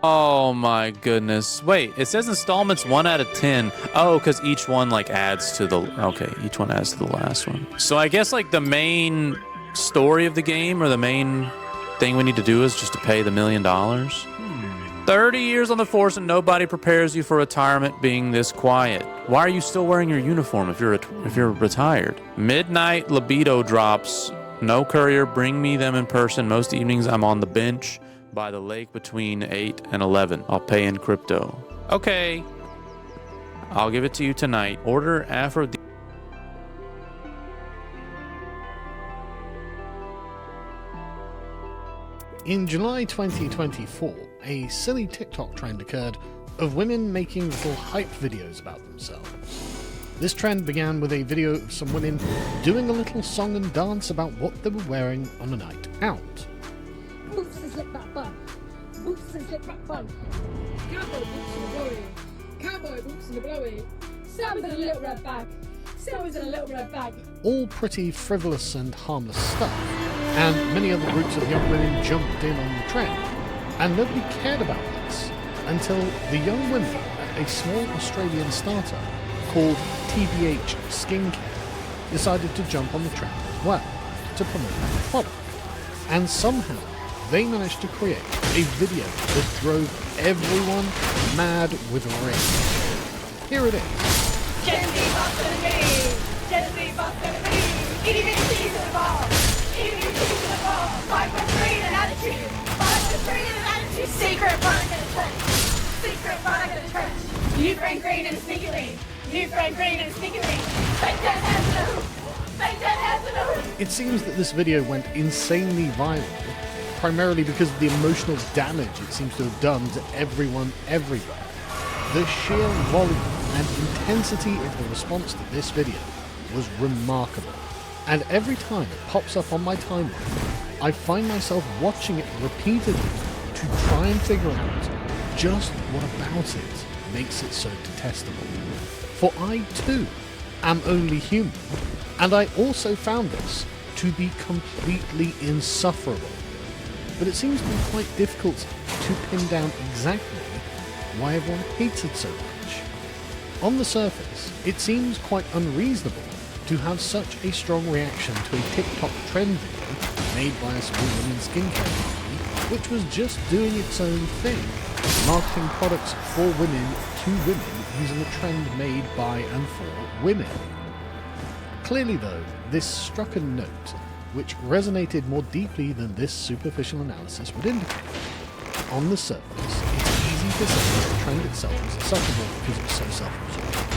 Oh my goodness. Wait, it says installments 1 out of 10. Oh, because each one like adds to the, okay, each one adds to the last one. So I guess like the main story of the game or the main thing we need to do is just to pay the $1 million. 30 years on the force and nobody prepares you for retirement being this quiet. Why are you still wearing your uniform if you're retired? Midnight libido drops. No courier, bring me them in person. Most evenings I'm on the bench by the lake between 8 and 11. I'll pay in crypto. Okay. I'll give it to you tonight. Order Aphrodite. In July 2024, a silly TikTok trend occurred of women making little hype videos about themselves. This trend began with a video of some women doing a little song and dance about what they were wearing on a night out. Boots and slip back bun. Boots and slip back bun. Cowboy boots and a blowy. Cowboy boots and a blowy. Sam's in a little red bag. Sam's in a little red bag. All pretty frivolous and harmless stuff, and many other groups of young women jumped in on the trend, and nobody cared about this until the young women at a small Australian startup called TBH Skincare decided to jump on the trend as well to promote their product. And somehow they managed to create a video that drove everyone mad with rage. Here it is. Gently bustin' me, gently bustin' me, eating cheese in the ball, eating cheese in the ball, 5.3 in an attitude, 5.3 in an attitude, secret product in the trench, secret product in the trench, new friend green and sneaky link, new friend green and sneaky link, fake dead hands in the hoop, fake dead hands in the hoop. It seems that this video went insanely viral, primarily because of the emotional damage it seems to have done to everyone everywhere. The sheer volume and intensity of the response to this video was remarkable, and every time it pops up on my timeline, I find myself watching it repeatedly to try and figure out just what about it makes it so detestable. For I too am only human, and I also found this to be completely insufferable. But it seems to be quite difficult to pin down exactly why everyone hates it so much. On the surface, it seems quite unreasonable to have such a strong reaction to a TikTok trend video made by a small women's skincare company, which was just doing its own thing, marketing products for women to women using a trend made by and for women. Clearly though, this struck a note which resonated more deeply than this superficial analysis would indicate. On the surface, it's easy to say that the trend itself is insufferable because it's so self-absorbed.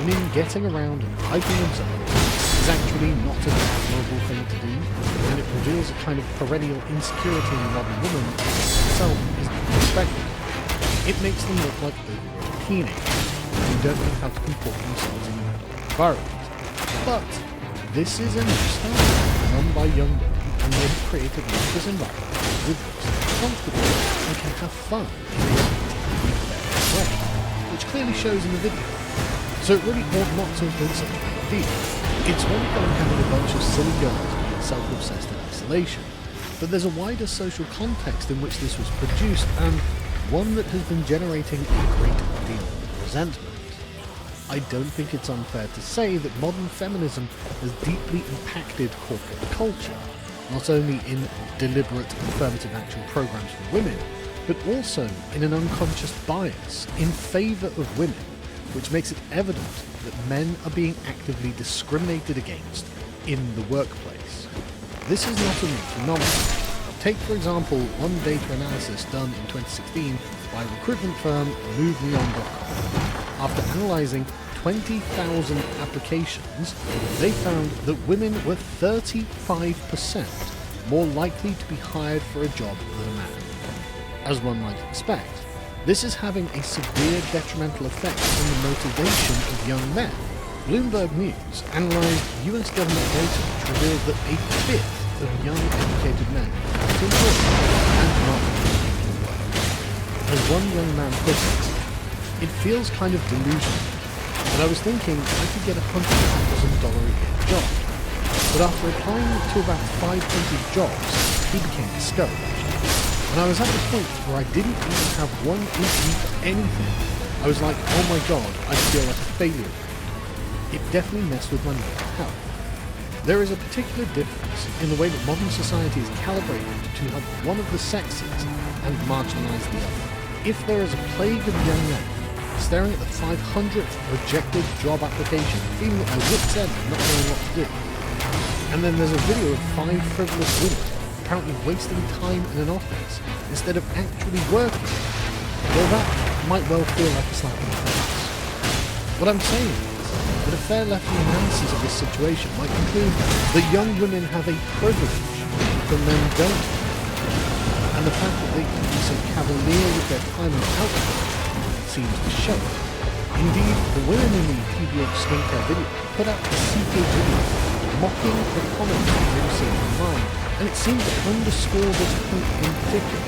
Women getting around and hyping themselves is actually not an admirable thing to do, and it reveals a kind of perennial insecurity in the modern woman that itself is not respected. It makes them look like overgrown teenagers who don't know how to comport themselves in an adult environment. But this is a new style run by young women, and they have created this environment with which they're comfortable and can have fun in a relatively fair way, which clearly shows in the video. So it really ought not to have been such a big deal. It's one thing having a bunch of silly girls being self-obsessed in isolation, but there's a wider social context in which this was produced, and one that has been generating a great deal of resentment. I don't think it's unfair to say that modern feminism has deeply impacted corporate culture, not only in deliberate affirmative action programs for women, but also in an unconscious bias in favour of women, which makes it evident that men are being actively discriminated against in the workplace. This is not a new phenomenon. Take, for example, one data analysis done in 2016 by recruitment firm MoveMeOn.com. After analysing 20,000 applications, they found that women were 35% more likely to be hired for a job than a man. As one might expect, this is having a severe detrimental effect on the motivation of young men. Bloomberg News analysed US government data which revealed that a fifth of young educated men are employed and not making work. As one young man put it feels kind of delusional, and I was thinking I could get a $100,000 a year job. But after applying to about 500 jobs, he became discouraged. And I was at the point where I didn't even have one interview for anything. I was like, oh my god, I feel like a failure. It definitely messed with my mental health. There is a particular difference in the way that modern society is calibrated to help one of the sexes and marginalise the other. If there is a plague of young men staring at the 500th rejected job application, feeling at their wits' end and not knowing what to do, and then there's a video of 5 frivolous women apparently wasting time in an office instead of actually working, well, that might well feel like a slap in the face. What I'm saying is that a fair left analysis of this situation might conclude that young women have a privilege that men don't, and the fact that they can be so cavalier with their time and output seems to show. Indeed, the women in the PBH skincare video put out a CK video mocking the comments that they were seeing online, and it seemed to underscore this point in particular.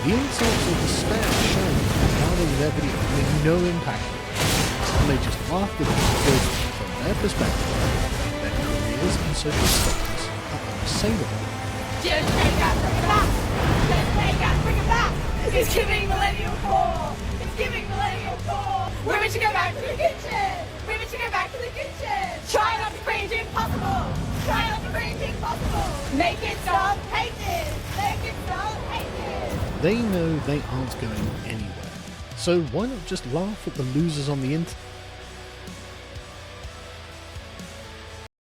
The insults of despair shown regarding their video made no impact on them, and they just laughed at it because, from their perspective, their careers and social status are unassailable. Just take us, bring it back! Just take us, bring it back! It's giving millennial core! It's giving millennial core! Women should go back to the kitchen! Women should go back to the kitchen! Try not to cringe impossible! Try not to cringe impossible! Make it stop hating! Make it stop hating! They know they aren't going anywhere, so why not just laugh at the losers on the internet